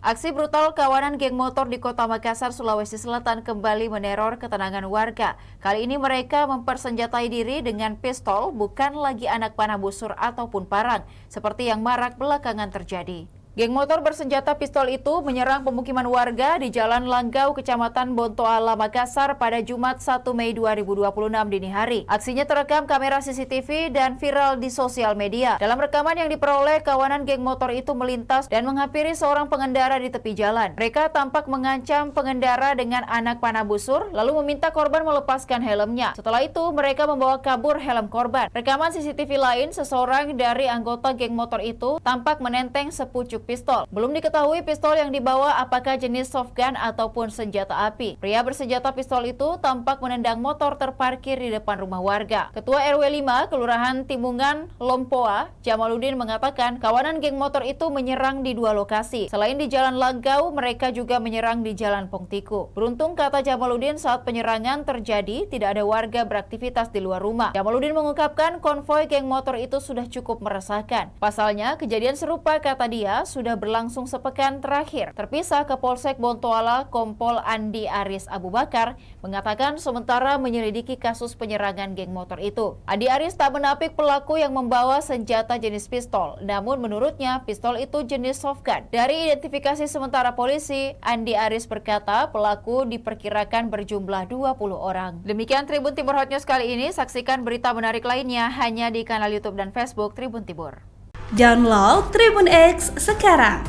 Aksi brutal kawanan geng motor di Kota Makassar, Sulawesi Selatan kembali meneror ketenangan warga. Kali ini mereka mempersenjatai diri dengan pistol, bukan lagi anak panah busur ataupun parang, seperti yang marak belakangan terjadi. Geng motor bersenjata pistol itu menyerang pemukiman warga di Jalan Langgau, Kecamatan Bontoala, Makassar pada Jumat 1 Mei 2026 dini hari. Aksinya terekam kamera CCTV dan viral di sosial media. Dalam rekaman yang diperoleh, kawanan geng motor itu melintas dan menghampiri seorang pengendara di tepi jalan. Mereka tampak mengancam pengendara dengan anak panah busur, lalu meminta korban melepaskan helmnya. Setelah itu, mereka membawa kabur helm korban. Rekaman CCTV lain, seseorang dari anggota geng motor itu tampak menenteng sepucuk pistol. Belum diketahui pistol yang dibawa apakah jenis soft gun ataupun senjata api. Pria bersenjata pistol itu tampak menendang motor terparkir di depan rumah warga. Ketua RW 5 Kelurahan Timungan, Lompoa, Jamaluddin mengatakan kawanan geng motor itu menyerang di dua lokasi. Selain di Jalan Langgau, mereka juga menyerang di Jalan Pongtiku. Beruntung, kata Jamaluddin, saat penyerangan terjadi tidak ada warga beraktivitas di luar rumah. Jamaluddin mengungkapkan konvoi geng motor itu sudah cukup meresahkan. Pasalnya, kejadian serupa, kata dia, sudah berlangsung sepekan terakhir. Terpisah ke Polsek Bontoala, Kompol Andi Aris Abu Bakar mengatakan sementara menyelidiki kasus penyerangan geng motor itu. Andi Aris tak menapik pelaku yang membawa senjata jenis pistol, namun menurutnya pistol itu jenis soft gun. Dari identifikasi sementara polisi, Andi Aris berkata pelaku diperkirakan berjumlah 20 orang. Demikian Tribun Timur Hot News kali ini. Saksikan berita menarik lainnya hanya di kanal YouTube dan Facebook Tribun Timur. Download Tribun X sekarang,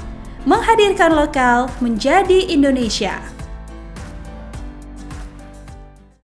menghadirkan lokal menjadi Indonesia.